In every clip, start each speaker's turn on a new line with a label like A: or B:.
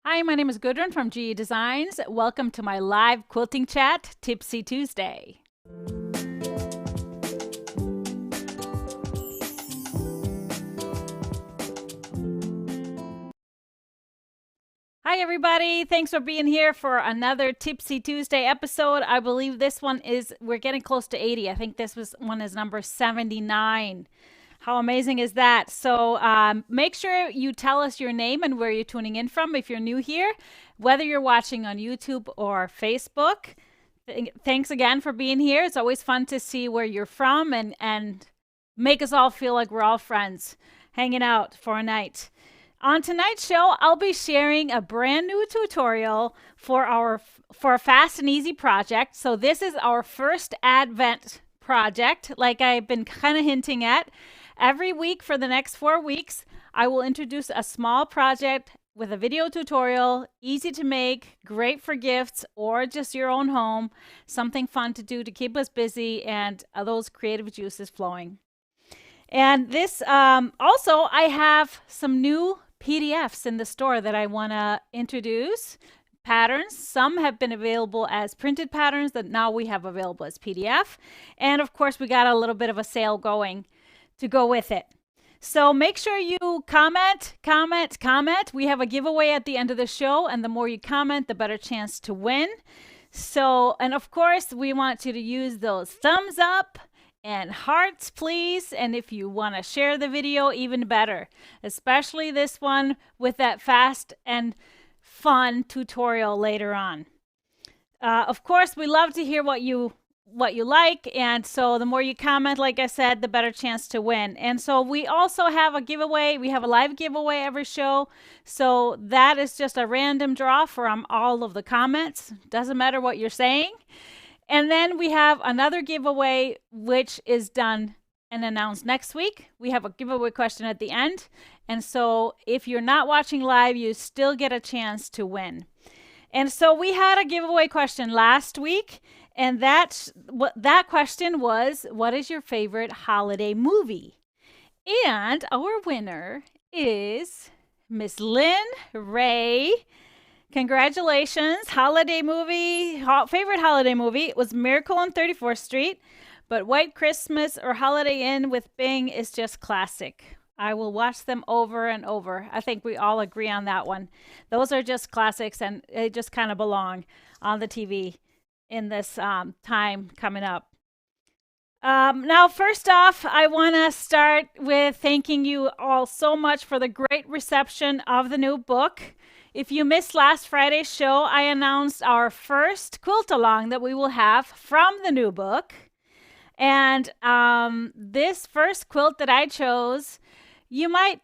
A: Hi, my name is Gudrun from GE Designs. Welcome to my live quilting chat, Tipsy Tuesday. Hi, everybody. Thanks for being here for another Tipsy Tuesday episode. I believe this one we're getting close to 80. I think one is number 79. How amazing is that? So make sure you tell us your name and where you're tuning in from if you're new here, whether you're watching on YouTube or Facebook. Thanks again for being here. It's always fun to see where you're from and make us all feel like we're all friends hanging out for a night. On tonight's show, I'll be sharing a brand new tutorial for a fast and easy project. So this is our first Advent project, like I've been kind of hinting at. Every week for the next 4 weeks, I will introduce a small project with a video tutorial, easy to make, great for gifts or just your own home, something fun to do to keep us busy and those creative juices flowing. And this also, I have some new PDFs in the store that I want to introduce. Patterns. Some have been available as printed patterns that now we have available as PDF. And of course, we got a little bit of a sale going to go with it. So make sure you comment. We have a giveaway at the end of the show, and the more you comment, the better chance to win. So, and of course, we want you to use those thumbs up and hearts, please. And if you want to share the video, even better, especially this one with that fast and fun tutorial later on. Of course, we love to hear what you like, and so the more you comment, like I said, the better chance to win. And so we also have a giveaway. We have a live giveaway every show, so that is just a random draw from all of the comments. Doesn't matter what you're saying. And then we have another giveaway, which is done and announced next week. We have a giveaway question at the end. And so if you're not watching live, you still get a chance to win. And so we had a giveaway question last week. And that question was, what is your favorite holiday movie? And our winner is Miss Lynn Ray. Congratulations. Holiday movie, favorite holiday movie was Miracle on 34th Street, but White Christmas or Holiday Inn with Bing is just classic. I will watch them over and over. I think we all agree on that one. Those are just classics, and they just kind of belong on the TV in this time coming up. Now, first off, I want to start with thanking you all so much for the great reception of the new book. If you missed last Friday's show, I announced our first quilt along that we will have from the new book. And this first quilt that I chose, you might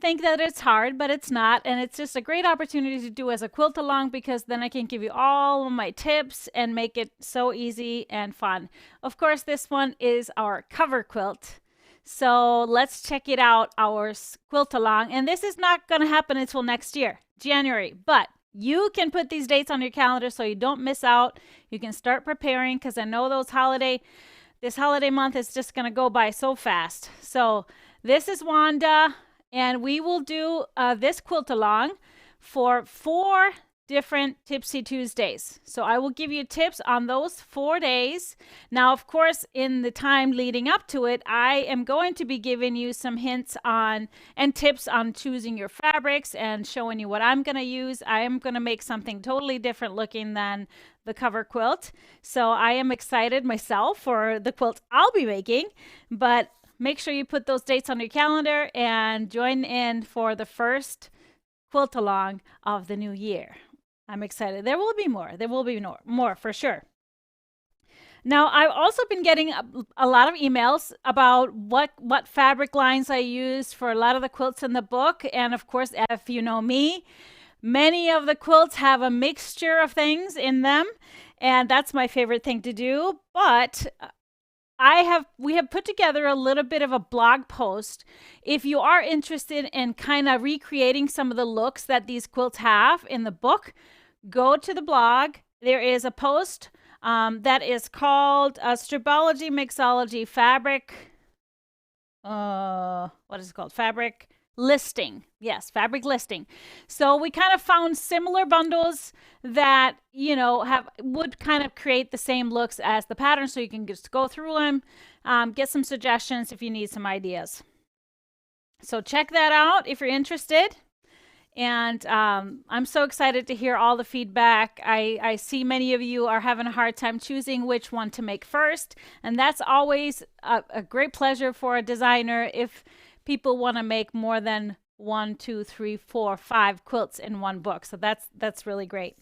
A: think that it's hard, but it's not. And it's just a great opportunity to do as a quilt along, because then I can give you all of my tips and make it so easy and fun. Of course, this one is our cover quilt. So let's check it out, our quilt along. And this is not going to happen until next year, January. But you can put these dates on your calendar so you don't miss out. You can start preparing, because I know this holiday month is just going to go by so fast. So this is Wanda, and we will do this quilt along for 4 different Tipsy Tuesdays. So I will give you tips on those 4 days. Now, of course, in the time leading up to it, I am going to be giving you some hints on and tips on choosing your fabrics and showing you what I'm going to use. I am going to make something totally different looking than the cover quilt. So I am excited myself for the quilt I'll be making, but make sure you put those dates on your calendar and join in for the first quilt along of the new year. I'm excited. There will be more. There will be more for sure. Now, I've also been getting a lot of emails about what fabric lines I use for a lot of the quilts in the book. And of course, if you know me, many of the quilts have a mixture of things in them, and that's my favorite thing to do. But we have put together a little bit of a blog post. If you are interested in kind of recreating some of the looks that these quilts have in the book, go to the blog. There is a post that is called Stribology Mixology Fabric. What is it called? Fabric listing. Yes, fabric listing. So we kind of found similar bundles that, would kind of create the same looks as the pattern. So you can just go through them, get some suggestions if you need some ideas. So check that out if you're interested. And I'm so excited to hear all the feedback. I see many of you are having a hard time choosing which one to make first. And that's always a great pleasure for a designer if people want to make more than 1, 2, 3, 4, 5 quilts in one book. So that's really great.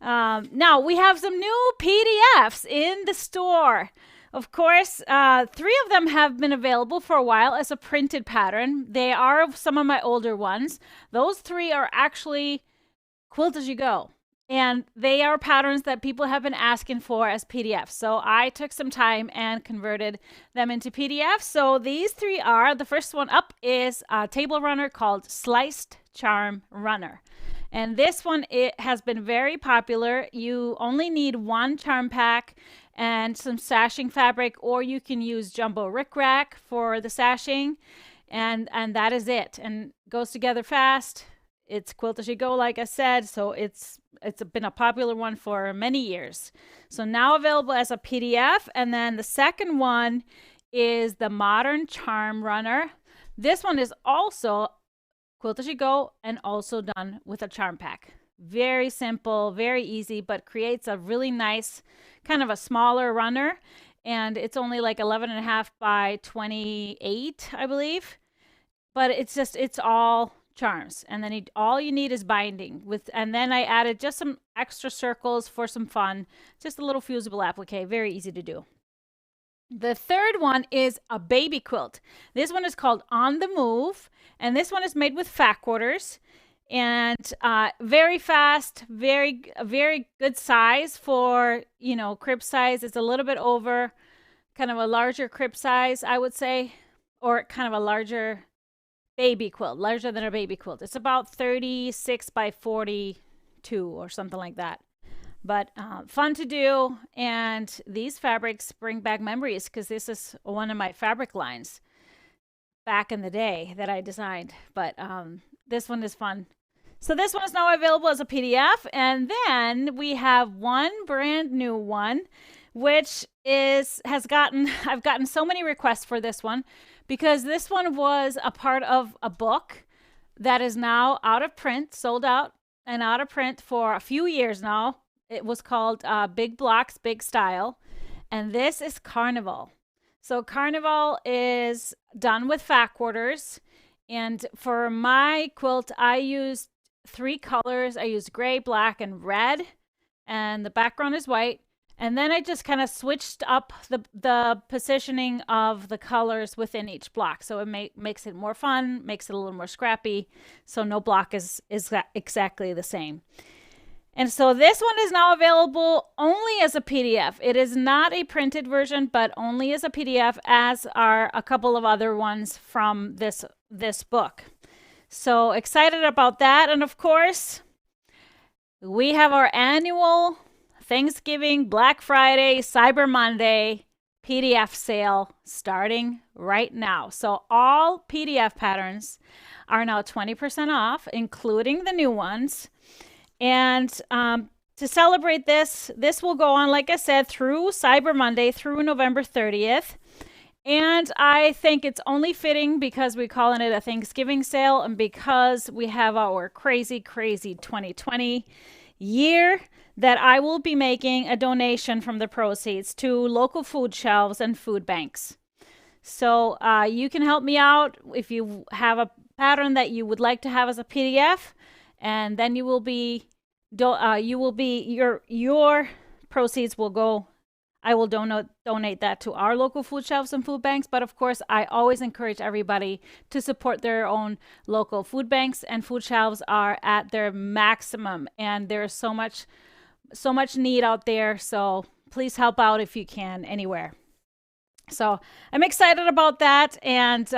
A: Now we have some new PDFs in the store. Of course, 3 of them have been available for a while as a printed pattern. They are some of my older ones. Those 3 are actually Quilt as You Go. And they are patterns that people have been asking for as PDFs. So I took some time and converted them into PDFs. So these 3 are, the first one up is a table runner called Sliced Charm Runner. And this one, it has been very popular. You only need 1 charm pack and some sashing fabric, or you can use jumbo rickrack for the sashing, and that is it, and goes together fast. It's Quilt as You Go, like I said, so it's been a popular one for many years. So now available as a PDF. And then the second one is the Modern Charm Runner. This one is also Quilt as You Go and also done with a charm pack. Very simple, very easy, but creates a really nice kind of a smaller runner. And it's only like 11.5 by 28, I believe. But it's all charms. And then all you need is binding and then I added just some extra circles for some fun. Just a little fusible applique, very easy to do. The third one is a baby quilt. This one is called On the Move, and this one is made with fat quarters. And very fast, very good size for, crib size. It's a little bit over kind of a larger crib size, I would say, or kind of a larger baby quilt, larger than a baby quilt. It's about 36 by 42 or something like that. But fun to do. And these fabrics bring back memories because this is one of my fabric lines back in the day that I designed. But this one is fun. So this one is now available as a PDF. And then we have one brand new one, which I've gotten so many requests for this one because this one was a part of a book that is now out of print, sold out and out of print for a few years now. It was called Big Blocks, Big Style. And this is Carnival. So Carnival is done with fat quarters. And for my quilt, I used 3 colors. I used gray, black, and red. And the background is white. And then I just kind of switched up the positioning of the colors within each block. So it makes it more fun, makes it a little more scrappy. So no block is exactly the same. And so this one is now available only as a PDF. It is not a printed version, but only as a PDF, as are a couple of other ones from this book. So excited about that. And of course, we have our annual Thanksgiving, Black Friday, Cyber Monday PDF sale starting right now. So all PDF patterns are now 20% off, including the new ones. And to celebrate this will go on, like I said, through Cyber Monday, through November 30th. And I think it's only fitting because we're calling it a Thanksgiving sale and because we have our crazy, crazy 2020 year that I will be making a donation from the proceeds to local food shelves and food banks. So you can help me out if you have a pattern that you would like to have as a PDF, and then your proceeds will go. I will donate that to our local food shelves and food banks. But of course, I always encourage everybody to support their own local food banks, and food shelves are at their maximum, and there's so much need out there. So please help out if you can anywhere. So I'm excited about that, and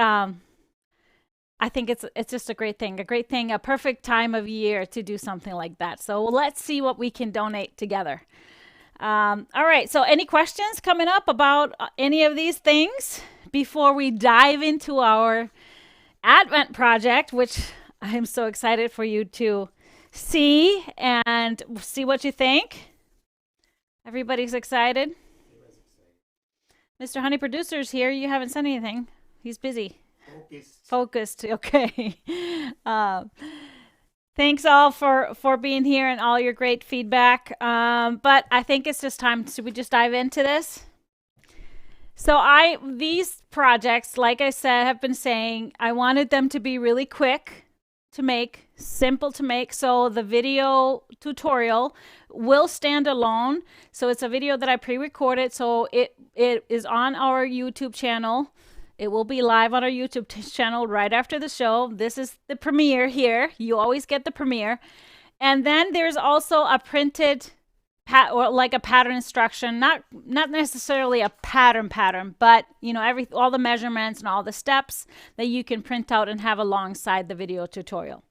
A: I think it's just a great thing, a perfect time of year to do something like that. So let's see what we can donate together. All right, so any questions coming up about any of these things before we dive into our Advent project, which I'm so excited for you to see and see what you think. Everybody's excited. Mr. Honey Producer's here. You haven't said anything. He's busy. Focused. Okay. Uh, Thanks all for being here and all your great feedback. But I think it's just time. Should we just dive into this? So these projects, like I said, have been saying, I wanted them to be really quick to make, simple to make. So the video tutorial will stand alone. So it's a video that I pre-recorded. So it is on our YouTube channel. It will be live on our YouTube channel right after the show. This is the premiere here. You always get the premiere. And then there's also a printed or like a pattern instruction, not necessarily a pattern, but you know, all the measurements and all the steps that you can print out and have alongside the video tutorial.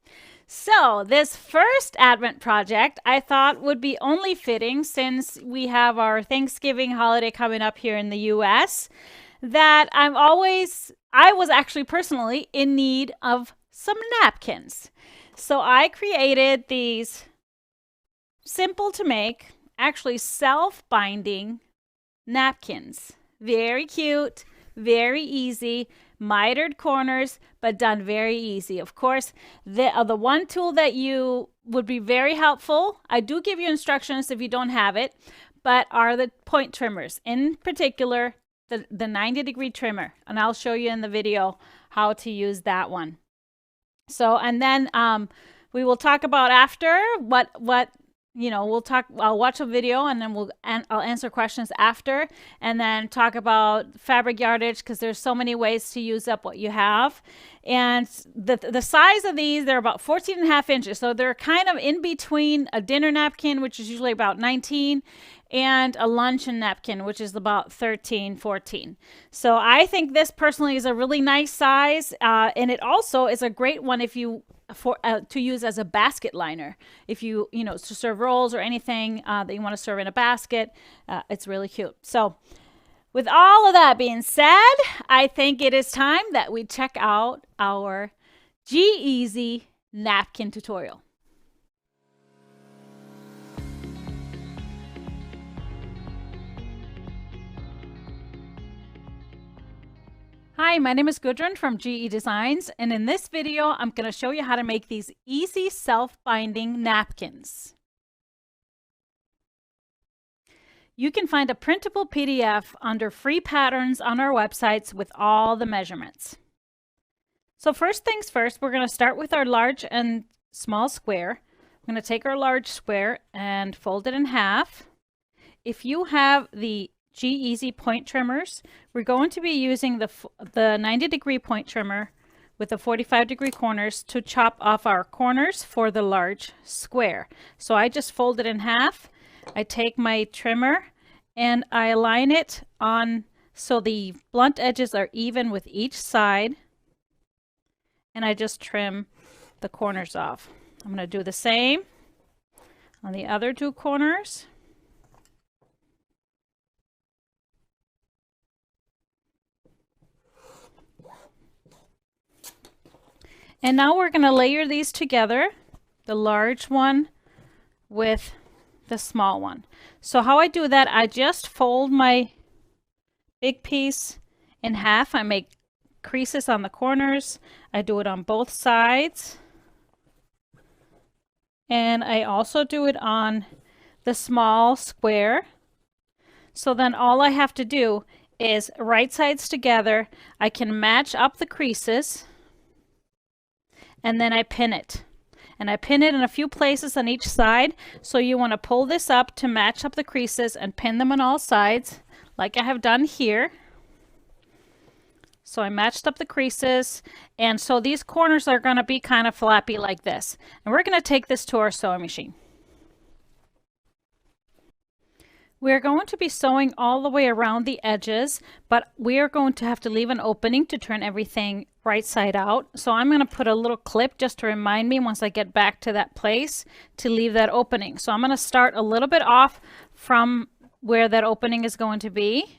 A: So this first Advent project I thought would be only fitting since we have our Thanksgiving holiday coming up here in the US, that I was actually personally in need of some napkins. So I created these simple to make, actually self-binding napkins. Very cute, very easy, mitered corners, but done very easy. Of course, the one tool that you would be very helpful, I do give you instructions if you don't have it, but are the point trimmers. In particular, the 90-degree trimmer, and I'll show you in the video how to use that one. So, and then we will talk about after what you know, I'll watch a video and then I'll answer questions after, and then talk about fabric yardage, because there's so many ways to use up what you have. And the size of these, they're about 14.5 inches. So they're kind of in between a dinner napkin, which is usually about 19, and a luncheon napkin, which is about 13, 14. So I think this personally is a really nice size. And it also is a great one if you to use as a basket liner. If you know, to serve rolls or anything that you want to serve in a basket, it's really cute. So with all of that being said, I think it is time that we check out our GEasy napkin tutorial. Hi, my name is Gudrun from GE Designs, and in this video, I'm going to show you how to make these easy self-binding napkins. You can find a printable PDF under free patterns on our websites with all the measurements. So first things first, we're going to start with our large and small square. I'm going to take our large square and fold it in half. If you have the GEasy point trimmers, we're going to be using the 90-degree point trimmer with the 45-degree corners to chop off our corners for the large square. So I just fold it in half. I take my trimmer and I align it on so the blunt edges are even with each side, and I just trim the corners off. I'm going to do the same on the other two corners. And now we're going to layer these together, the large one with the small one. So how I do that, I just fold my big piece in half. I make creases on the corners. I do it on both sides. And I also do it on the small square. So then all I have to do is right sides together. I can match up the creases, and then I pin it. And I pin it in a few places on each side. So you want to pull this up to match up the creases and pin them on all sides, like I have done here. So I matched up the creases, and so these corners are going to be kind of flappy like this. And we're going to take this to our sewing machine. We're going to be sewing all the way around the edges, but we are going to have to leave an opening to turn everything right side out. So I'm going to put a little clip just to remind me once I get back to that place to leave that opening. So I'm going to start a little bit off from where that opening is going to be.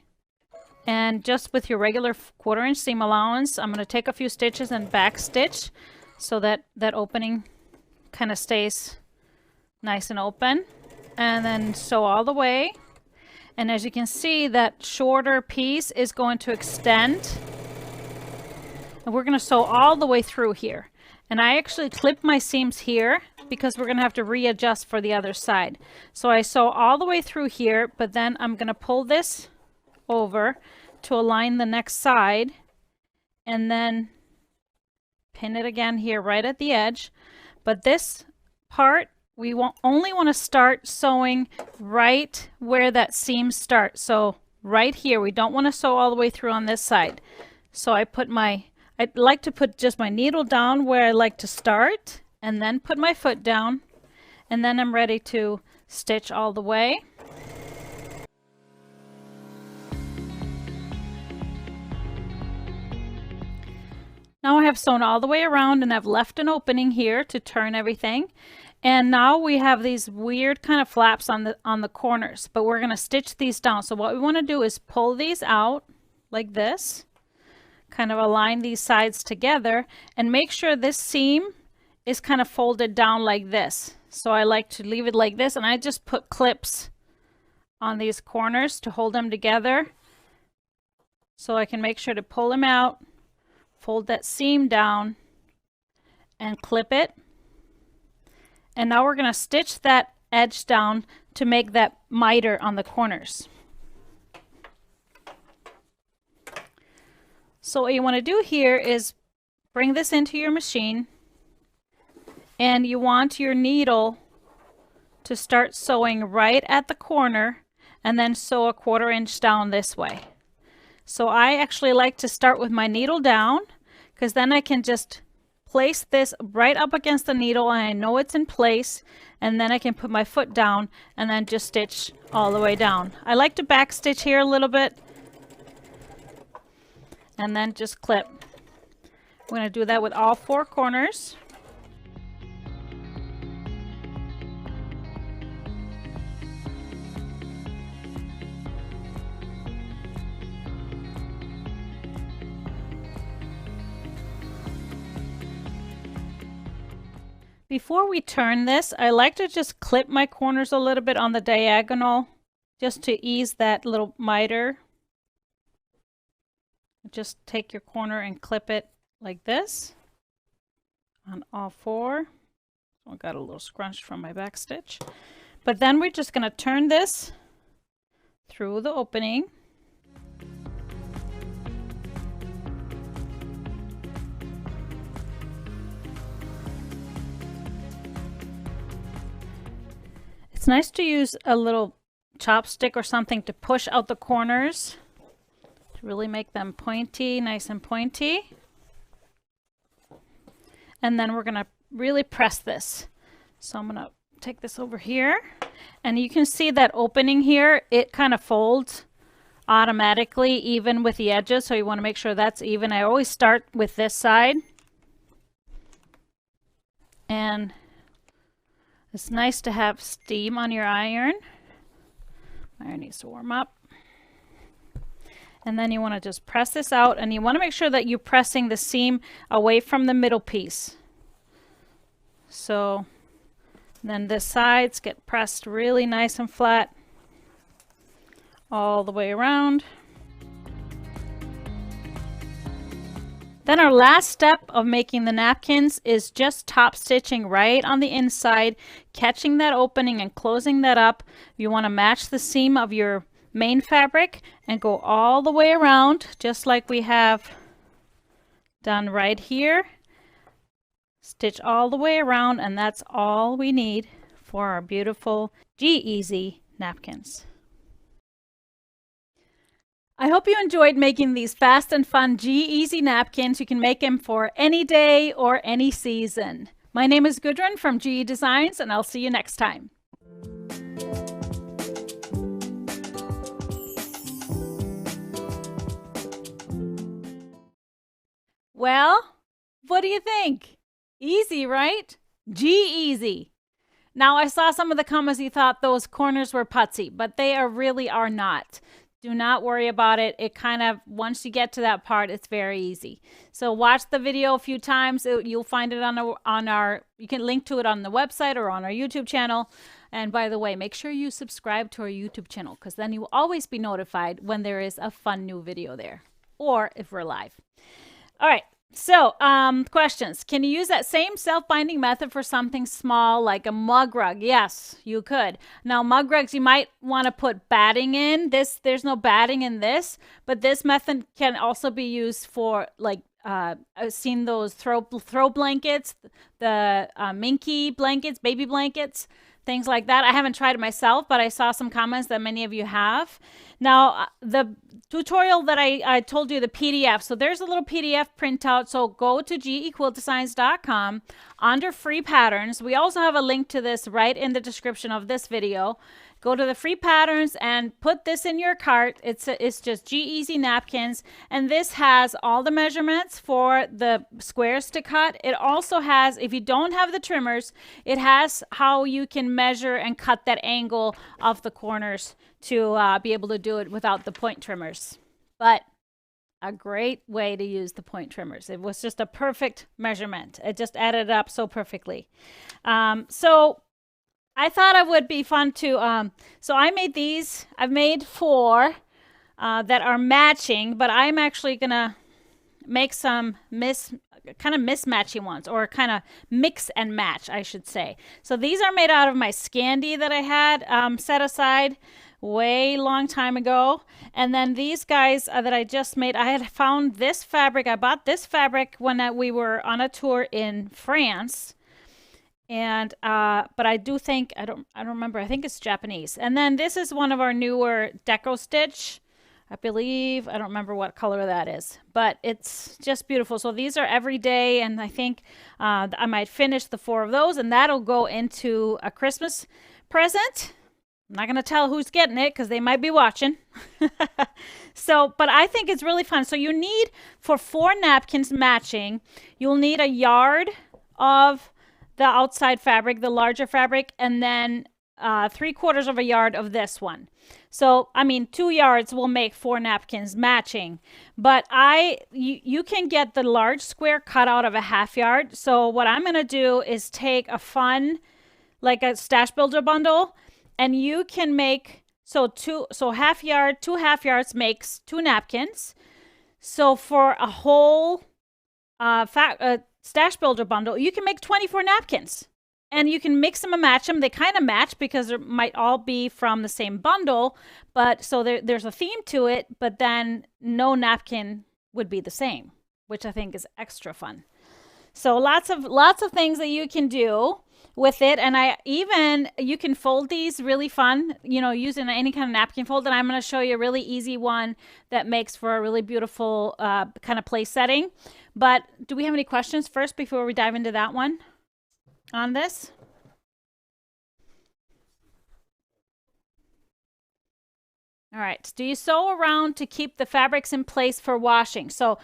A: And just with your regular 1/4 inch seam allowance, I'm going to take a few stitches and back stitch so that that opening kind of stays nice and open. And then sew all the way. And as you can see, that shorter piece is going to extend. And we're going to sew all the way through here. And I actually clip my seams here because we're going to have to readjust for the other side. So I sew all the way through here, but then I'm going to pull this over to align the next side and then pin it again here right at the edge. But this part, we only want to start sewing right where that seam starts. So right here, we don't want to sew all the way through on this side. So I like to put just my needle down where I like to start and then put my foot down, and then I'm ready to stitch all the way. Now I have sewn all the way around and I've left an opening here to turn everything. And now we have these weird kind of flaps on the corners, but we're going to stitch these down. So what we want to do is pull these out like this, kind of align these sides together, and make sure this seam is kind of folded down like this. So I like to leave it like this, and I just put clips on these corners to hold them together so I can make sure to pull them out, fold that seam down, and clip it. And now we're going to stitch that edge down to make that miter on the corners. So what you want to do here is bring this into your machine, and you want your needle to start sewing right at the corner and then sew a 1/4 inch down this way. So I actually like to start with my needle down because then I can just place this right up against the needle and I know it's in place, and then I can put my foot down and then just stitch all the way down. I like to back stitch here a little bit and then just clip. We're going to do that with all 4 corners. Before we turn this, I like to just clip my corners a little bit on the diagonal just to ease that little miter. Just take your corner and clip it like this on all 4. I got a little scrunched from my back stitch. But then we're just going to turn this through the opening. It's nice to use a little chopstick or something to push out the corners to really make them pointy, nice and pointy. And then we're going to really press this. So I'm going to take this over here, and you can see that opening here, it kind of folds automatically even with the edges, so you want to make sure that's even. I always start with this side, and it's nice to have steam on your iron. Iron needs to warm up. And then you want to just press this out, and you want to make sure that you're pressing the seam away from the middle piece. So then the sides get pressed really nice and flat all the way around. Then our last step of making the napkins is just top stitching right on the inside, catching that opening and closing that up. You want to match the seam of your main fabric and go all the way around just like we have done right here. Stitch all the way around, and that's all we need for our beautiful GEasy napkins. I hope you enjoyed making these fast and fun GEasy napkins. You can make them for any day or any season. My name is Gudrun from GE Designs, and I'll see you next time. Well, what do you think? Easy, right? GEasy. Now, I saw some of the comments you thought those corners were putsy, but they really are not. Do not worry about it. It kind of, once you get to that part, it's very easy. So watch the video a few times. You'll find it on our, you can link to it on the website or on our YouTube channel. And by the way, make sure you subscribe to our YouTube channel, because then you will always be notified when there is a fun new video there, or if we're live. All right. So, questions. Can you use that same self-binding method for something small like a mug rug? Yes, you could. Now, mug rugs, you might want to put batting in. There's no batting in this, but this method can also be used for, like, I've seen those throw blankets, the minky blankets, baby blankets, things like that. I haven't tried it myself, but I saw some comments that many of you have. Now, the tutorial that I told you, the PDF. So there's a little PDF printout. So go to gequiltdesigns.com under free patterns. We also have a link to this right in the description of this video. Go to the free patterns and put this in your cart. It's just GEasy Napkins. And this has all the measurements for the squares to cut. It also has, if you don't have the trimmers, it has how you can measure and cut that angle of the corners to be able to do it without the point trimmers. But a great way to use the point trimmers. It was just a perfect measurement. It just added up so perfectly. So I thought it would be fun to, so I made these. I've made 4 that are matching, but I'm actually going to make some kind of mismatchy ones, or kind of mix and match, I should say. So these are made out of my Scandi that I had set aside way long time ago. And then these guys that I just made, I had found this fabric. I bought this fabric when we were on a tour in France. And but I do think, I don't remember, I think it's Japanese. And then this is one of our newer deco stitch, I believe. I don't remember what color that is, but it's just beautiful. So these are everyday, and I think I might finish the 4 of those, and that'll go into a Christmas present. I'm not going to tell who's getting it because they might be watching. So, but I think it's really fun. So you need, for 4 napkins matching, you'll need a yard of the outside fabric, the larger fabric, and then 3/4 of a yard of this one. So, I mean, 2 yards will make 4 napkins matching, but you can get the large square cut out of a 1/2 yard. So what I'm going to do is take a fun, like a stash builder bundle, and you can make, so 1/2 yard, 2 1/2 yards makes 2 napkins. So for a whole stash builder bundle, you can make 24 napkins, and you can mix them and match them. They kind of match because they might all be from the same bundle, but so there's a theme to it, but then no napkin would be the same, which I think is extra fun. So lots of things that you can do with it. And you can fold these really fun, using any kind of napkin fold. And I'm going to show you a really easy one that makes for a really beautiful kind of place setting. But do we have any questions first before we dive into that one on this? All right. Do you sew around to keep the fabrics in place for washing? So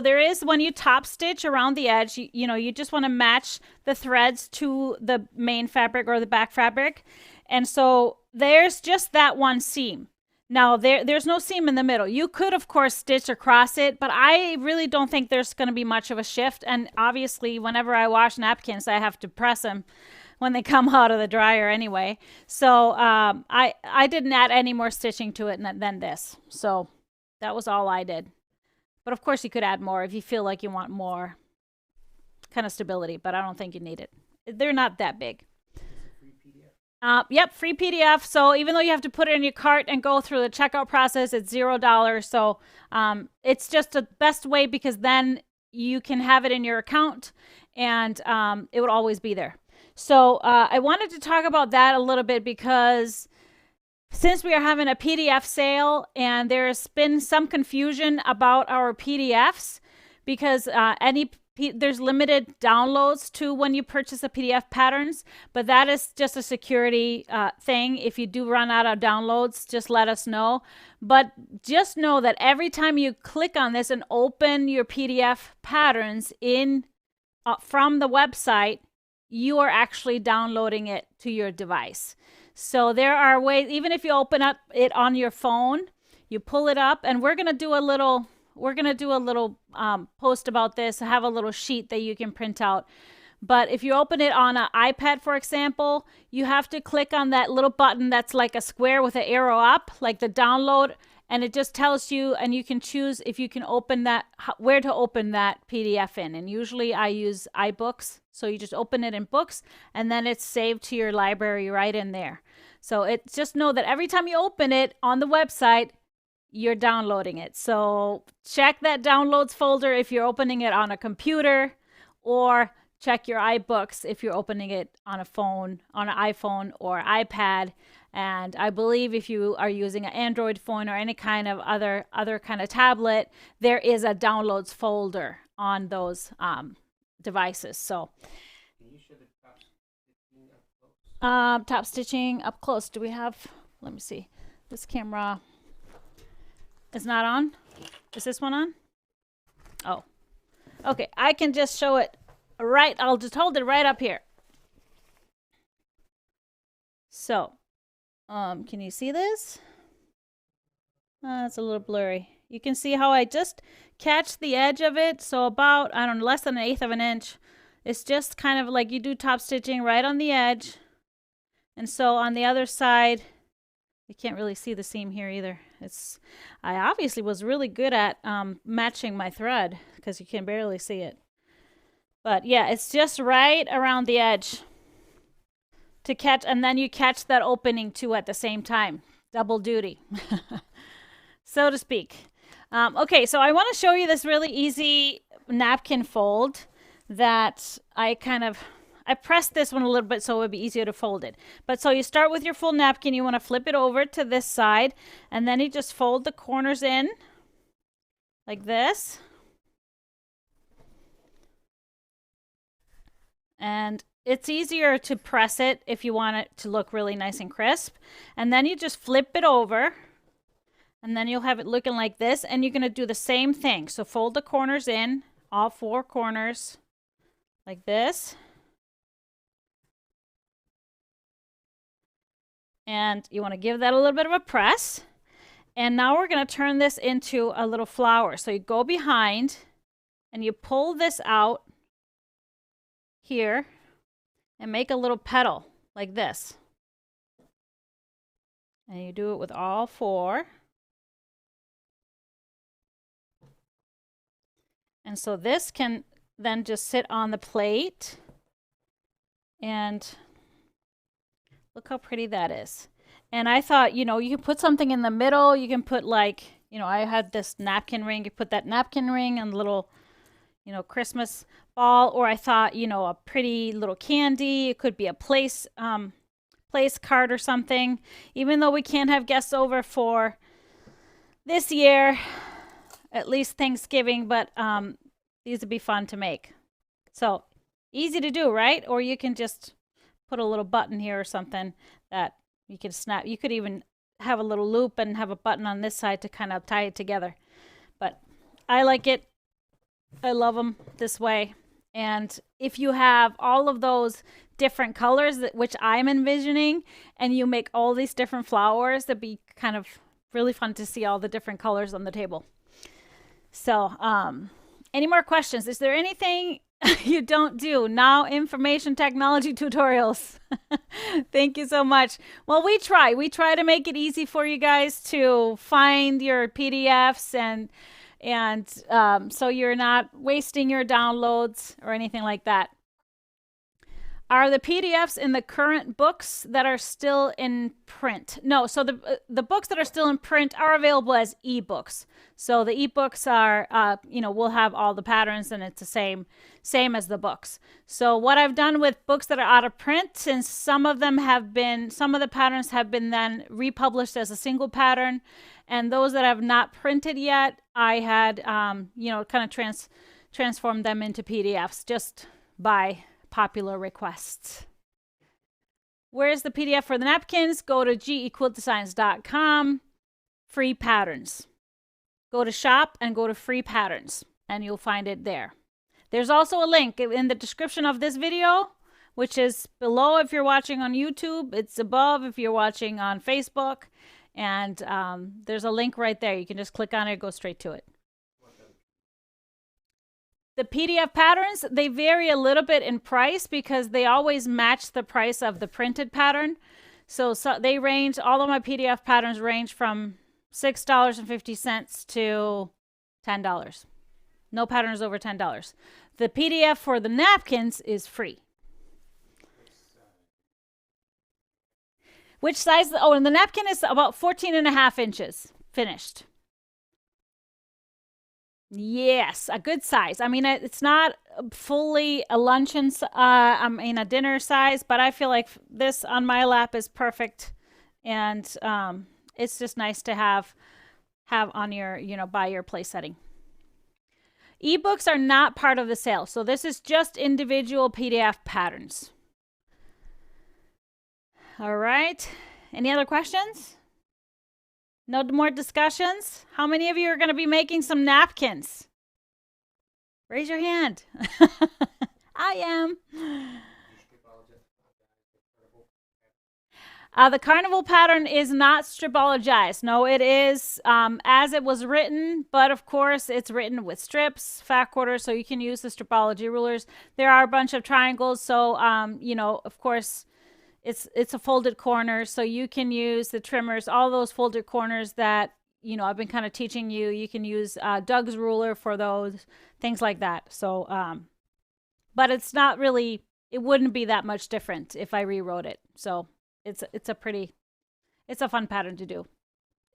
A: there is, when you top stitch around the edge, you just want to match the threads to the main fabric or the back fabric. And so there's just that one seam. Now there's no seam in the middle. You could, of course, stitch across it, but I really don't think there's going to be much of a shift. And obviously, whenever I wash napkins, I have to press them when they come out of the dryer anyway. So I didn't add any more stitching to it than this. So that was all I did. But of course, you could add more if you feel like you want more kind of stability, but I don't think you need it. They're not that big. Yep, free PDF. So even though you have to put it in your cart and go through the checkout process, it's $0. So it's just the best way, because then you can have it in your account, and it would always be there. So I wanted to talk about that a little bit, because since we are having a PDF sale, and there's been some confusion about our PDFs, because there's limited downloads to when you purchase a PDF patterns, but that is just a security thing. If you do run out of downloads, just let us know. But just know that every time you click on this and open your PDF patterns from the website, you are actually downloading it to your device. So there are ways, even if you open up it on your phone, you pull it up, and we're going to do a little post about this. I have a little sheet that you can print out. But if you open it on an iPad, for example, you have to click on that little button that's like a square with an arrow up, like the download, and it just tells you, and you can choose if you can open that, where to open that PDF in. And usually I use iBooks, so you just open it in Books, and then it's saved to your library right in there. So it's just know that every time you open it on the website, you're downloading it. So check that downloads folder if you're opening it on a computer, or check your iBooks if you're opening it on a phone, on an iPhone or iPad. And I believe if you are using an Android phone or any kind of other kind of tablet, there is a downloads folder on those devices. So
B: Can you show the top stitching up close?
A: top stitching up close. Do we have, let me see. This camera is not on. Is this one on? Oh, okay. I can just show it right. I'll just hold it right up here. So, can you see this? It's a little blurry. You can see how I just catch the edge of it. So about, I don't know, less than 1/8 of an inch. It's just kind of like you do top stitching right on the edge. And so on the other side, you can't really see the seam here either. I obviously was really good at matching my thread, because you can barely see it. But yeah, it's just right around the edge to catch, and then you catch that opening too at the same time. Double duty, so to speak. Okay, so I want to show you this really easy napkin fold that I pressed this one a little bit so it would be easier to fold it. But so you start with your full napkin, you want to flip it over to this side, and then you just fold the corners in like this. And it's easier to press it if you want it to look really nice and crisp. And then you just flip it over, and then you'll have it looking like this. And you're going to do the same thing. So fold the corners in, all 4 corners, like this. And you want to give that a little bit of a press. And now we're going to turn this into a little flower. So you go behind, and you pull this out here and make a little petal like this. And you do it with all 4. And so this can then just sit on the plate. And look how pretty that is. And I thought, you know, you can put something in the middle. You can put, like, you know, I had this napkin ring. You put that napkin ring and little, you know, Christmas ball. Or I thought, you know, a pretty little candy. It could be a place card or something. Even though we can't have guests over for this year, at least Thanksgiving, but these would be fun to make. So easy to do, right? Or you can just put a little button here or something that you can snap. You could even have a little loop and have a button on this side to kind of tie it together. But I like it. I love them this way. And if you have all of those different colors, which I'm envisioning, and you make all these different flowers, that'd be kind of really fun to see all the different colors on the table. So, any more questions? Is there anything you don't do? Now, information technology tutorials. Thank you so much. Well, we try to make it easy for you guys to find your PDFs and so you're not wasting your downloads or anything like that. Are the PDFs in the current books that are still in print? No, so the books that are still in print are available as ebooks. So the ebooks are, you know, we'll have all the patterns, and it's the same as the books. So what I've done with books that are out of print, since some of the patterns have been then republished as a single pattern, and those that have not printed yet, I had, you know, kind of transformed them into PDFs just by popular requests. Where's the PDF for the napkins? Go to GEquiltdesigns.com, free patterns. Go to shop and go to free patterns, and you'll find it there. There's also a link in the description of this video which is below if you're watching on YouTube. It's above if you're watching on Facebook. And there's a link right there. You can just click on it, go straight to it. The PDF patterns, they vary a little bit in price because they always match the price of the printed pattern. So they range, all of my PDF patterns range from $6.50 to $10. No pattern over $10. The PDF for the napkins is free. Which size? Oh, and the napkin is about 14.5 inches finished. Yes, a good size. I mean, it's not fully a luncheon, a dinner size, but I feel like this on my lap is perfect, and it's just nice to have on your, by your place setting. Ebooks are not part of the sale, so this is just individual PDF patterns. All right. Any other questions? No more discussions? How many of you are going to be making some napkins? Raise your hand. I am. The carnival pattern is not stripologized. No, it is as it was written, but of course it's written with strips, fat quarters, so you can use the stripology rulers. There are a bunch of triangles, so of course it's a folded corner, so you can use the trimmers, all those folded corners that I've been kind of teaching you. You can use Doug's ruler for those things like that. So, but it's not really. It wouldn't be that much different if I rewrote it. So it's a fun pattern to do.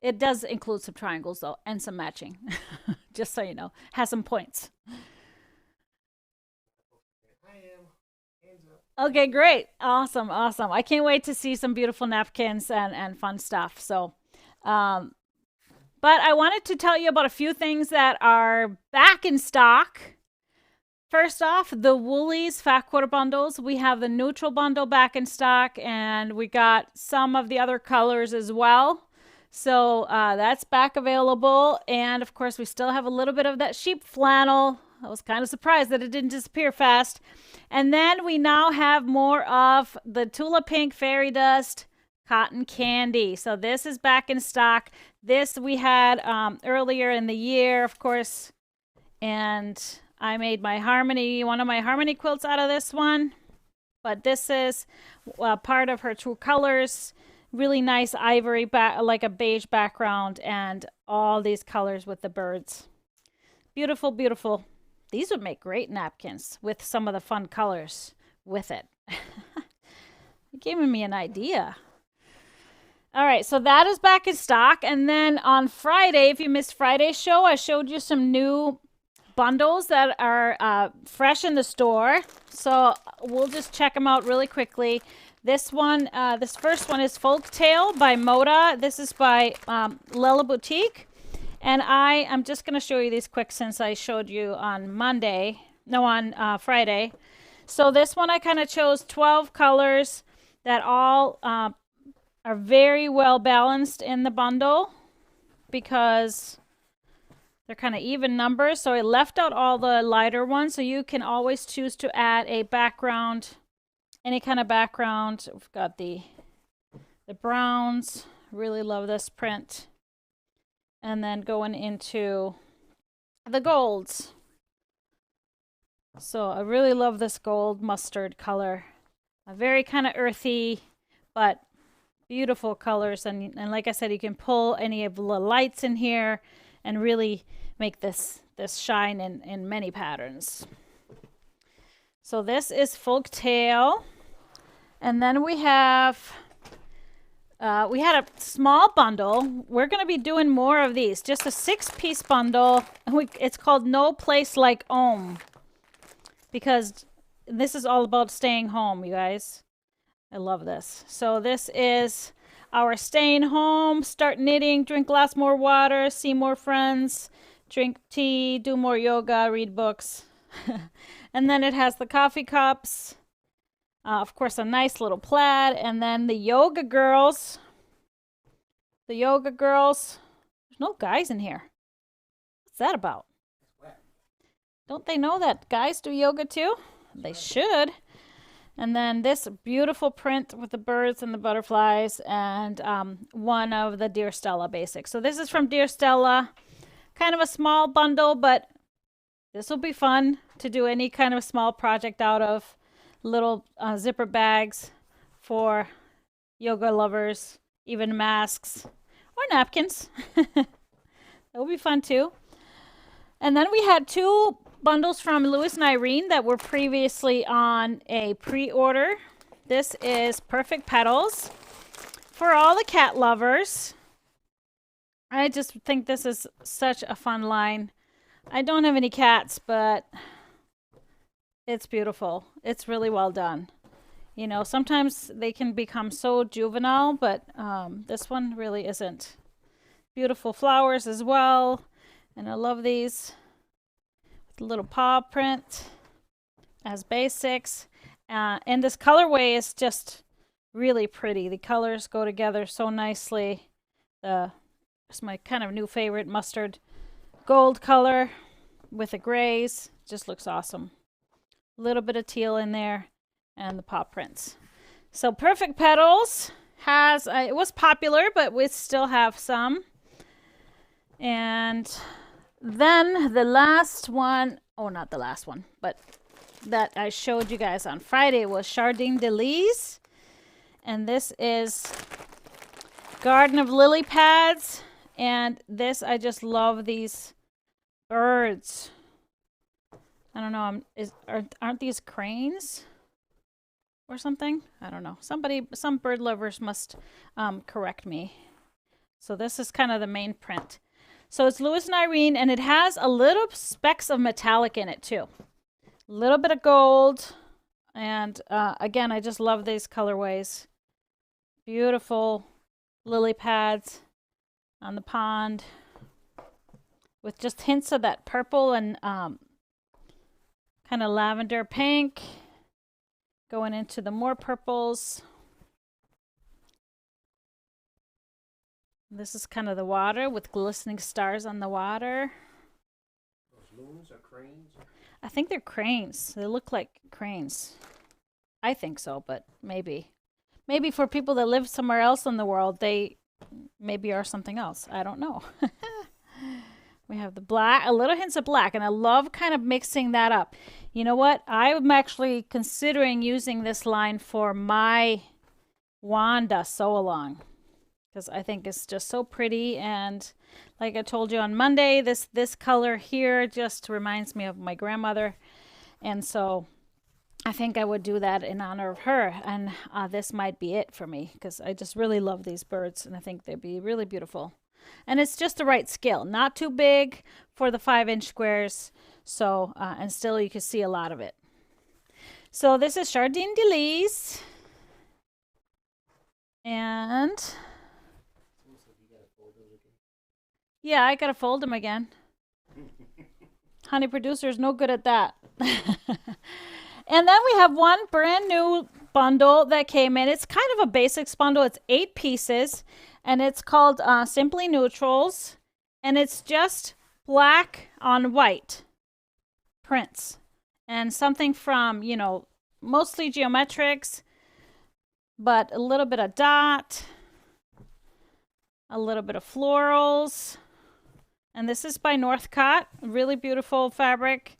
A: It does include some triangles though and some matching, just so you know, has some points. Okay, great. Awesome. I can't wait to see some beautiful napkins and fun stuff. So, but I wanted to tell you about a few things that are back in stock. First off, the Woolies fat quarter bundles. We have the neutral bundle back in stock, and we got some of the other colors as well. So that's back available. And of course, we still have a little bit of that sheep flannel. I was kind of surprised that it didn't disappear fast. And then we now have more of the Tula Pink Fairy Dust cotton candy. So this is back in stock. This we had earlier in the year, of course. And I made one of my Harmony quilts out of this one. But this is part of her True Colors. Really nice ivory, like a beige background, and all these colors with the birds. Beautiful, beautiful. These would make great napkins with some of the fun colors with it. You're giving me an idea. All right, so that is back in stock. And then on Friday, if you missed Friday's show, I showed you some new bundles that are fresh in the store. So we'll just check them out really quickly. This first one is Folktale by Moda. This is by Lella Boutique. And I'm just going to show you these quick since I showed you on Friday. So this one I kind of chose 12 colors that all are very well balanced in the bundle because they're kind of even numbers. So I left out all the lighter ones, so you can always choose to add a background, any kind of background. We've got the browns. Really love this print. And then going into the golds. So I really love this gold mustard color. A very kind of earthy, but beautiful colors. And like I said, you can pull any of the lights in here and really make this shine in many patterns. So this is Folktale. And then we have... we had a small bundle. We're going to be doing more of these. Just a 6-piece bundle. It's called No Place Like Home. Because this is all about staying home, you guys. I love this. So this is our staying home, start knitting, drink lots more water, see more friends, drink tea, do more yoga, read books. And then it has the coffee cups. Of course, a nice little plaid. And then the yoga girls. The yoga girls. There's no guys in here. What's that about? Don't they know that guys do yoga too? They should. And then this beautiful print with the birds and the butterflies, and one of the Dear Stella basics. So this is from Dear Stella. Kind of a small bundle, but this will be fun to do any kind of small project out of. Little zipper bags for yoga lovers, even masks or napkins. That will be fun too. And then we had two bundles from Lewis and Irene that were previously on a pre-order. This is Perfect Petals for all the cat lovers. I just think this is such a fun line. I don't have any cats, but it's beautiful. It's really well done. You know, sometimes they can become so juvenile, but this one really isn't. Beautiful flowers as well. And I love these. The little paw print as basics. And this colorway is just really pretty. The colors go together so nicely. It's my kind of new favorite mustard gold color with the grays. Just looks awesome. A little bit of teal in there and the paw prints. So Perfect Petals has, it was popular, but we still have some. And then the last one, oh, not the last one, but that I showed you guys on Friday was Jardin de Lis. And this is Garden of Lily Pads. And this, I just love these birds. I don't know, aren't these cranes or something? I don't know. Some bird lovers must correct me. So this is kind of the main print. So it's Lewis and Irene, and it has a little specks of metallic in it too. A little bit of gold. And again, I just love these colorways. Beautiful lily pads on the pond with just hints of that purple and kind of lavender pink going into the more purples. This is kind of the water with glistening stars on the water.
B: Those loons are cranes?
A: I think they're cranes. They look like cranes. I think so, but maybe. Maybe for people that live somewhere else in the world, they maybe are something else. I don't know. We have the black, a little hints of black, and I love kind of mixing that up. You know what? I'm actually considering using this line for my Wanda sew along because I think it's just so pretty. And like I told you on Monday, this color here just reminds me of my grandmother. And so I think I would do that in honor of her. And this might be it for me because I just really love these birds and I think they'd be really beautiful. And it's just the right scale, not too big for the 5-inch squares. So, and still you can see a lot of it. So this is Jardin de Lis. And yeah, I gotta fold them again. Honey producer's no good at that. And then we have one brand new bundle that came in. It's kind of a basics bundle. It's 8 pieces, and it's called Simply Neutrals, and it's just black on white prints and something from, you know, mostly geometrics, but a little bit of dot, a little bit of florals. And this is by Northcott, really beautiful fabric.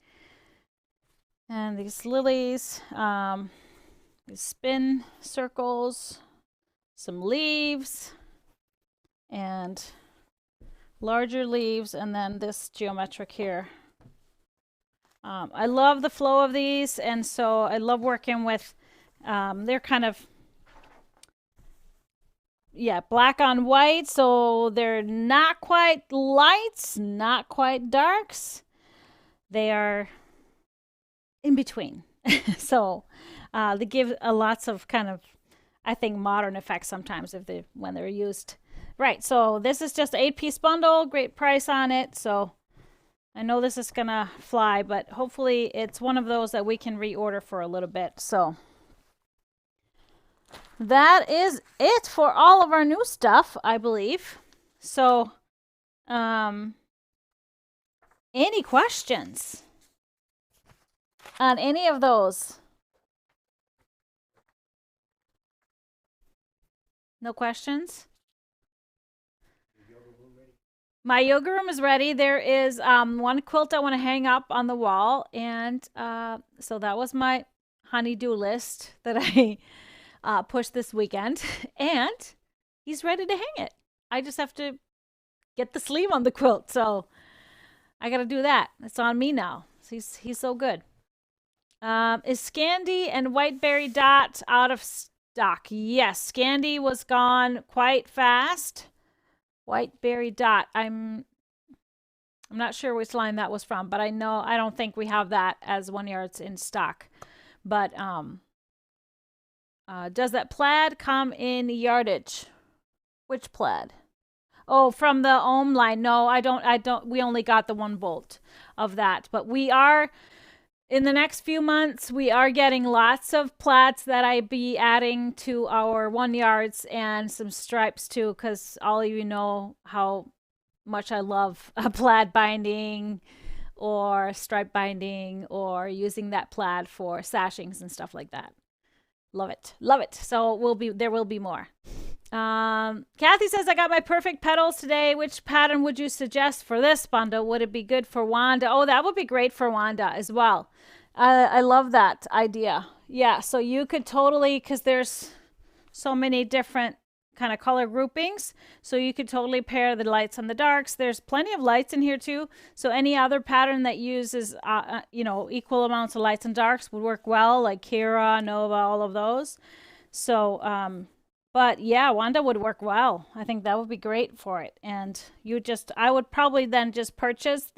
A: And these lilies, these spin circles, some leaves, and larger leaves, and then this geometric here. I love the flow of these, and so I love working with, they're kind of, yeah, black on white, so they're not quite lights, not quite darks. They are in between. So they give lots of kind of, I think, modern effects sometimes when they're used right. So this is just an 8-piece bundle, great price on it. So I know this is gonna fly, but hopefully it's one of those that we can reorder for a little bit. So that is it for all of our new stuff, I believe. So any questions on any of those? No questions?
B: Your yoga room ready?
A: My yoga room is ready. There is one quilt I want to hang up on the wall, and so that was my honey-do list that I pushed this weekend, and he's ready to hang it. I just have to get the sleeve on the quilt, so I got to do that. It's on me now. He's so good. Is Scandy and Whiteberry Dot out of stock? Yes, Scandy was gone quite fast. Whiteberry Dot. I'm not sure which line that was from, but I know I don't think we have that as 1 yards in stock. But does that plaid come in yardage? Which plaid? Oh, from the ohm line. No, I don't. We only got the one bolt of that, but we are in the next few months. We are getting lots of plaids that I be adding to our 1 yards and some stripes too, because all of you know how much I love a plaid binding or stripe binding or using that plaid for sashings and stuff like that. Love it. Love it. So there will be more. Kathy says, I got my perfect petals today. Which pattern would you suggest for this bundle? Would it be good for Wanda? Oh, that would be great for Wanda as well. I love that idea. Yeah, so you could totally, because there's so many different kind of color groupings, so you could totally pair the lights and the darks. There's plenty of lights in here too, so any other pattern that uses equal amounts of lights and darks would work well, like Kira, Nova, all of those. So but yeah, Wanda would work well. I think that would be great for it. And I would probably then just purchase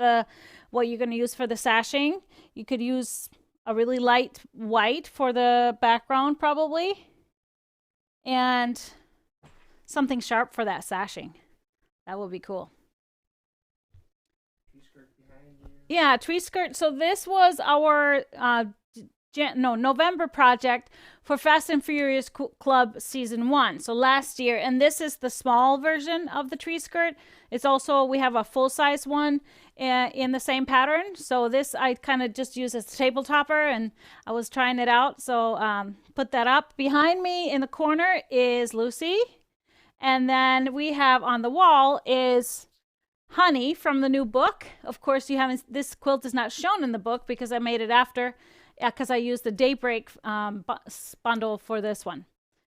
A: what you're going to use for the sashing. You could use a really light white for the background probably, and something sharp for that sashing. That would be cool.
B: Tree skirt behind you.
A: Yeah, tree skirt. So this was our November project for Fast and Furious Club Season 1. So last year, and this is the small version of the tree skirt. It's also, we have a full-size one in the same pattern. So this I kind of just use as a table topper, and I was trying it out. So put that up. Behind me in the corner is Lucy. And then we have on the wall is Honey from the new book. Of course, this quilt is not shown in the book because I made it after, because I used the Daybreak bundle for this one,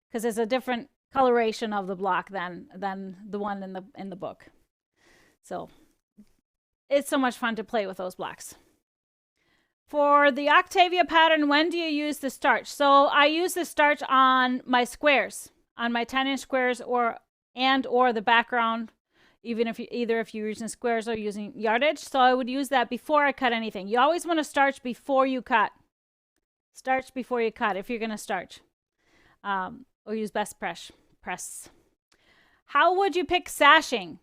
A: because it's a different coloration of the block than the one in the book. So it's so much fun to play with those blocks. For the Octavia pattern, when do you use the starch? So I use the starch on my squares, on my 10-inch squares, or the background, if you're using squares or using yardage. So I would use that before I cut anything. You always want to starch before you cut. Starch before you cut if you're going to starch. Or use best press. How would you pick sashing?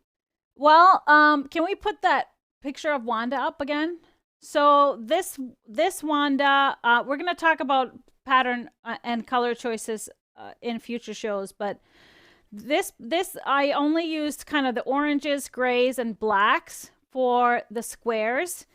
A: Well, can we put that picture of Wanda up again? So this Wanda, we're going to talk about pattern and color choices in future shows, but this I only used kind of the oranges, grays, and blacks for the squares.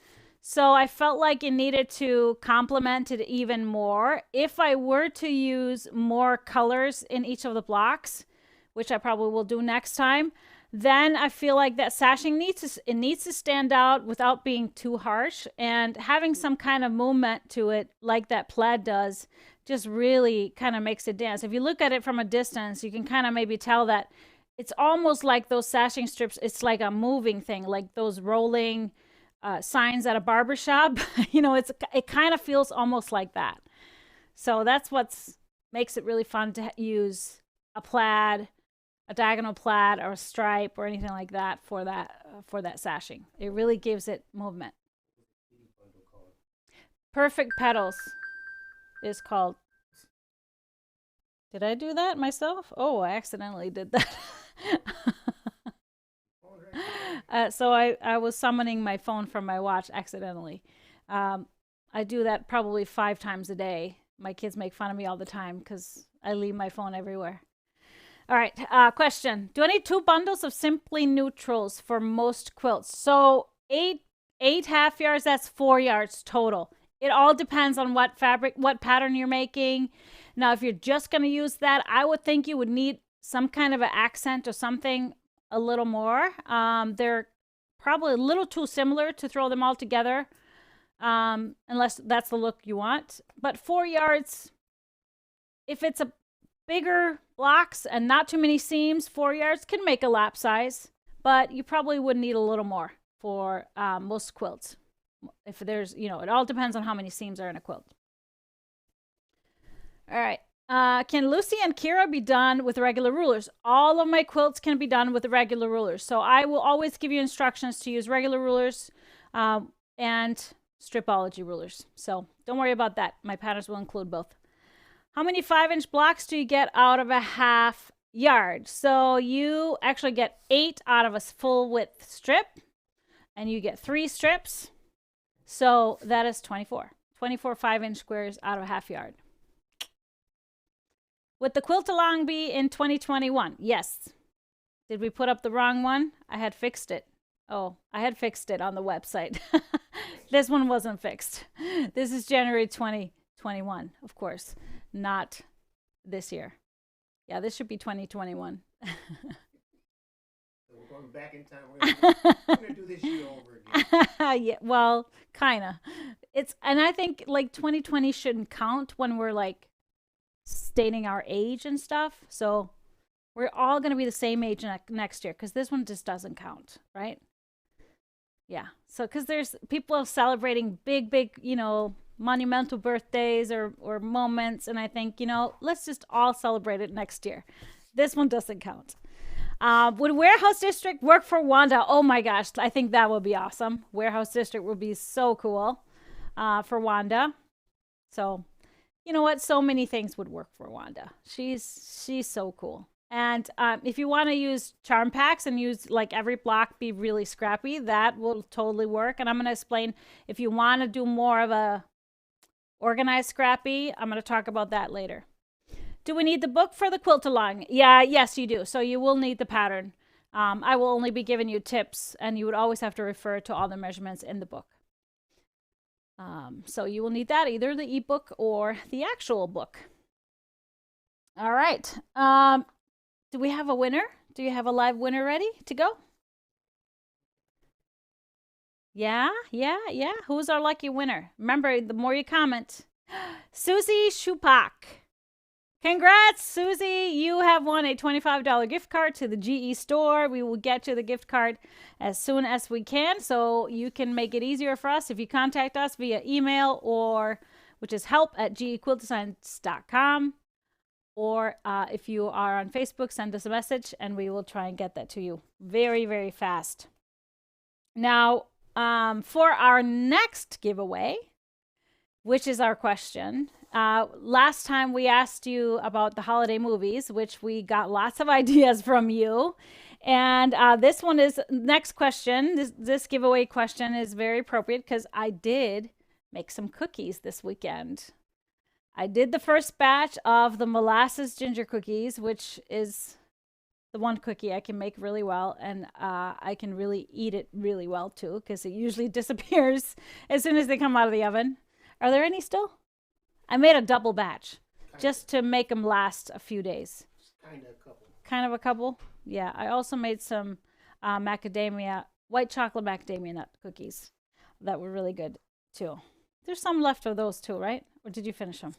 A: So I felt like it needed to complement it even more. If I were to use more colors in each of the blocks, which I probably will do next time, then I feel like that sashing needs to stand out without being too harsh, and having some kind of movement to it like that plaid does just really kind of makes it dance. If you look at it from a distance, you can kind of maybe tell that it's almost like those sashing strips. It's like a moving thing, like those rolling signs at a barber shop. It kind of feels almost like that. So that's what makes it really fun to use a plaid, a diagonal plaid, or a stripe, or anything like that for that sashing. It really gives it movement. Perfect Petals is called. Did I do that myself? Oh, I accidentally did that. So I was summoning my phone from my watch accidentally. I do that probably 5 times a day. My kids make fun of me all the time because I leave my phone everywhere. All right, question. Do I need 2 bundles of Simply Neutrals for most quilts? So 8 half yards, that's 4 yards total. It all depends on what fabric, what pattern you're making. Now, if you're just going to use that, I would think you would need some kind of an accent or something a little more. They're probably a little too similar to throw them all together, unless that's the look you want. But 4 yards, if it's a bigger blocks and not too many seams, 4 yards can make a lap size, but you probably would need a little more for most quilts. If there's, it all depends on how many seams are in a quilt. All right. Can Lucy and Kira be done with regular rulers? All of my quilts can be done with the regular rulers. So I will always give you instructions to use regular rulers and stripology rulers. So don't worry about that. My patterns will include both. How many 5-inch blocks do you get out of a half yard? So you actually get 8 out of a full width strip, and you get 3 strips. So that is 24. 24 5-inch squares out of a half yard. Would the quilt along be in 2021? Yes. Did we put up the wrong one? I had fixed it. Oh, I had fixed it on the website. This one wasn't fixed. This is January 2021, of course, not this year. Yeah, this should be 2021.
B: So we're going back in time. We're going to do this year over again.
A: Yeah, well, kind of. And I think like 2020 shouldn't count when we're like stating our age and stuff. So we're all going to be the same age next year, because this one just doesn't count, right? Yeah. So because there's people celebrating big, monumental birthdays or moments, and I think, let's just all celebrate it next year. This one doesn't count. Would Warehouse District work for Wanda? Oh my gosh, I think that would be awesome. Warehouse District would be so cool for Wanda. So you know what? So many things would work for Wanda. She's so cool. And if you want to use charm packs and use like every block be really scrappy, that will totally work. And I'm going to explain if you want to do more of a organized scrappy, I'm going to talk about that later. Do we need the book for the quilt along? Yes, you do. So you will need the pattern. I will only be giving you tips, and you would always have to refer to all the measurements in the book. So you will need that, either the ebook or the actual book. All right. Do we have a winner? Do you have a live winner ready to go? Yeah. Who's our lucky winner? Remember, the more you comment. Susie Shupak. Congrats, Susie. You have won a $25 gift card to the GE store. We will get you the gift card as soon as we can, so you can make it easier for us if you contact us via email, which is help@gequiltdesigns.com. Or if you are on Facebook, send us a message and we will try and get that to you very, very fast. Now, for our next giveaway, which is our question, last time we asked you about the holiday movies, which we got lots of ideas from you. And this one is next question. This giveaway question is very appropriate because I did make some cookies this weekend. I did the first batch of the molasses ginger cookies, which is the one cookie I can make really well, and I can really eat it really well too, because it usually disappears as soon as they come out of the oven. Are there any still? I made a double batch just to make them last a few days. Kind of a couple? Yeah. I also made some white chocolate macadamia nut cookies that were really good too. There's some left of those too, right? Or did you finish them?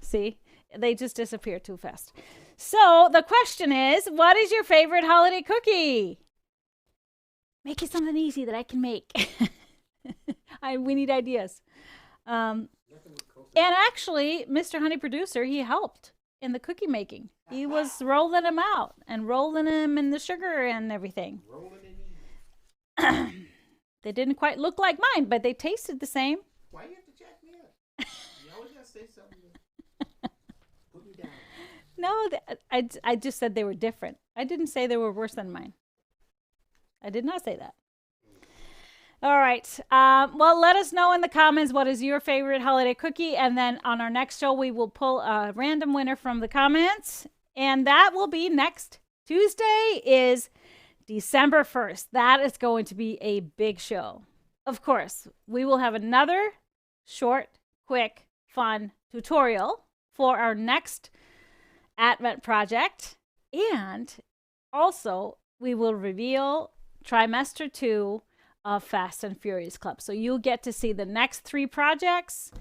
A: See? They just disappear too fast. So the question is, what is your favorite holiday cookie? Make it something easy that I can make. We need ideas. And actually, Mr. Honey Producer, he helped in the cookie making. He was rolling them out and rolling them in the sugar and everything. They didn't quite look like mine, but they tasted the same.
B: Why do you have to jack me up? You always got to say something. Put me down.
A: No, I just said they were different. I didn't say they were worse than mine. I did not say that. All right. Well, let us know in the comments what is your favorite holiday cookie. And then on our next show, we will pull a random winner from the comments. And that will be next Tuesday is December 1st. That is going to be a big show. Of course, we will have another short, quick, fun tutorial for our next Advent project. And also, we will reveal trimester 2 of Fast and Furious Club. So you'll get to see the next 3 projects.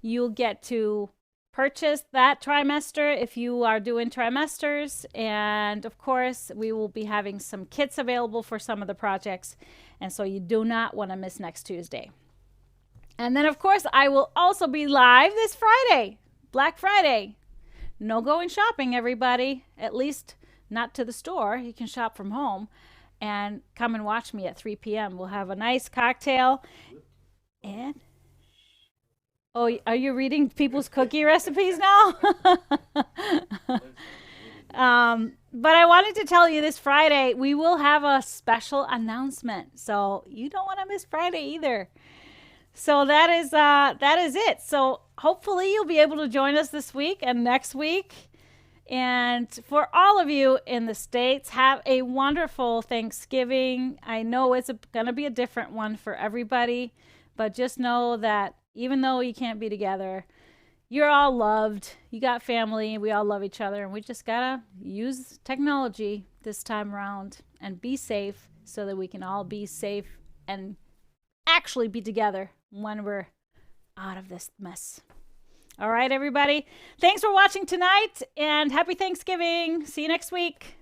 A: You'll get to purchase that trimester if you are doing trimesters. And of course, we will be having some kits available for some of the projects. And so you do not want to miss next Tuesday. And then, of course, I will also be live this Friday, Black Friday. No going shopping, everybody. At least not to the store. You can shop from home. And come and watch me at 3 p.m. We'll have a nice cocktail. And oh, are you reading people's cookie recipes now? But I wanted to tell you this Friday, we will have a special announcement. So you don't want to miss Friday either. So that is it. So hopefully you'll be able to join us this week and next week. And for all of you in the States, have a wonderful Thanksgiving. I know it's going to be a different one for everybody, but just know that even though you can't be together, you're all loved. You got family. We all love each other. And we just got to use technology this time around and be safe so that we can all be safe and actually be together when we're out of this mess. All right, everybody. Thanks for watching tonight and happy Thanksgiving. See you next week.